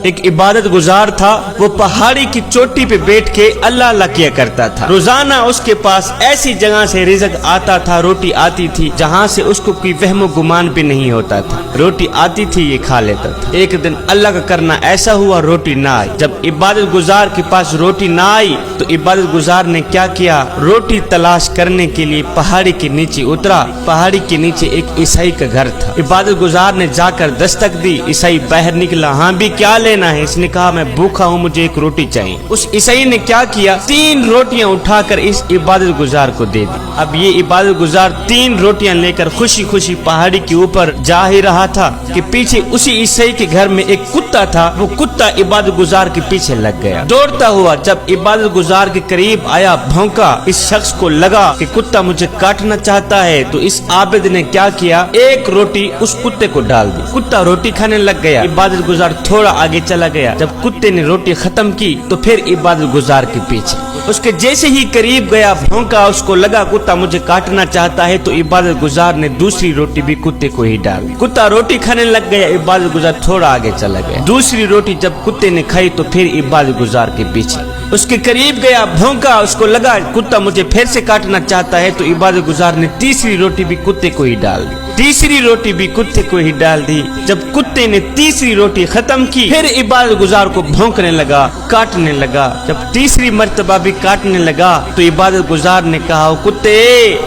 ایک عبادت گزار تھا، وہ پہاڑی کی چوٹی پہ بیٹھ کے اللہ اللہ کیا کرتا تھا۔ روزانہ اس کے پاس ایسی جگہ سے رزق آتا تھا، روٹی آتی تھی جہاں سے اس کو کوئی وہم و گمان بھی نہیں ہوتا تھا، روٹی آتی تھی یہ کھا لیتا تھا۔ ایک دن اللہ کا کرنا ایسا ہوا روٹی نہ آئی۔ جب عبادت گزار کے پاس روٹی نہ آئی تو عبادت گزار نے کیا کیا، روٹی تلاش کرنے کے لیے پہاڑی کے نیچے اترا۔ پہاڑی کے نیچے ایک عیسائی کا گھر تھا۔ عبادت گزار نے جا کر دستک دی، عیسائی باہر نکلا۔ ہاں بھی کیا لینا ہے؟ اس نے کہا میں بھوکا ہوں، مجھے ایک روٹی چاہیے۔ اس عیسائی نے کیا کیا، 3 روٹیاں اٹھا کر اس عبادت گزار کو دے دی۔ اب یہ عبادت گزار 3 روٹیاں لے کر خوشی خوشی پہاڑی کے اوپر جا ہی رہا تھا کہ پیچھے اسی عیسائی کے گھر میں ایک کتا تھا۔ وہ کتا عبادت گزار کے پیچھے لگ گیا، دوڑتا ہوا جب عبادت گزار کے قریب آیا بھونکا۔ اس شخص کو لگا کہ کتا مجھے کاٹنا چاہتا ہے، تو اس عابد نے کیا کیا، ایک روٹی اس کتے کو ڈال دی۔ کتا روٹی کھانے لگ گیا۔ عبادت گزار تھوڑا آگے چلا گیا۔ جب کتے نے روٹی ختم کی تو پھر عبادت گزار کے پیچھے اس کے جیسے ہی قریب گیا بھونکا، اس کو لگا کتا مجھے کاٹنا چاہتا ہے، تو عبادت گزار نے دوسری روٹی بھی کتے کو ہی ڈال دی۔ کتا روٹی کھانے لگ گیا، عبادت گزار تھوڑا آگے چلا گیا۔ دوسری روٹی جب کتے نے کھائی تو پھر عبادت گزار کے پیچھے اس کے قریب گیا بھونکا، اس کو لگا کتا مجھے پھر سے کاٹنا چاہتا ہے، تو عبادت گزار نے تیسری روٹی بھی کتے کو ہی ڈال دی۔ تیسری روٹی بھی کتے کو ہی ڈال دی۔ جب کتے نے تیسری روٹی ختم کی پھر عبادت گزار کو بھونکنے لگا، کاٹنے لگا۔ جب تیسری مرتبہ بھی کاٹنے لگا تو عبادت گزار نے کہا، او کتے،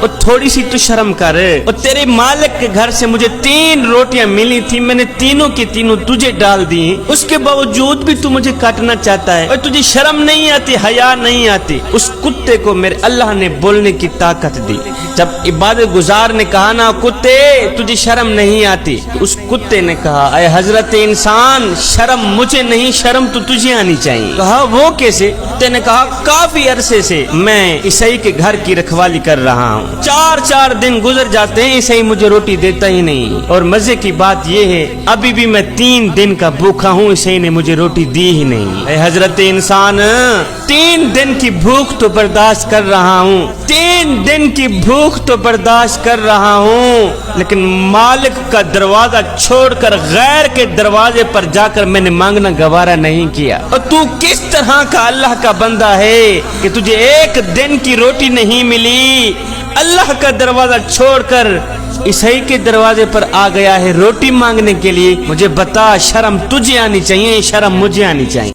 او تھوڑی سی تو شرم کر، اور تیرے مالک کے گھر سے مجھے 3 روٹیاں ملی تھی، میں نے تینوں کی تینوں تجھے ڈال دی، اس کے باوجود بھی تو مجھے کاٹنا چاہتا ہے، اور تجھے شرم نہیں آتی، حیا نہیں آتی۔ اس کتے کو میرے اللہ نے بولنے کی طاقت دی۔ جب عبادت گزار نے کہا نا کتے تجھے شرم نہیں آتی، تو اس کتے نے کہا، اے حضرت انسان، شرم مجھے نہیں، شرم تو تجھے آنی چاہیے۔ کہا وہ کیسے؟ کتے نے کہا کافی عرصے سے میں عیسائی کے گھر کی رکھوالی کر رہا ہوں، 4 دن گزر جاتے ہیں عیسائی مجھے روٹی دیتا ہی نہیں، اور مزے کی بات یہ ہے ابھی بھی میں 3 دن کا بھوکا ہوں، عیسائی نے مجھے روٹی دی ہی نہیں۔ اے حضرت انسان، 3 دن کی بھوک تو برداشت کر رہا ہوں، 3 دن کی بھوک تو برداشت کر رہا ہوں، لیکن مالک کا دروازہ چھوڑ کر غیر کے دروازے پر جا کر میں نے مانگنا گوارا نہیں کیا۔ اور تو کس طرح کا اللہ کا بندہ ہے کہ تجھے 1 دن کی روٹی نہیں ملی، اللہ کا دروازہ چھوڑ کر عیسائی کے دروازے پر آ گیا ہے روٹی مانگنے کے لیے؟ مجھے بتا، شرم تجھے آنی چاہیے، شرم مجھے آنی چاہیے۔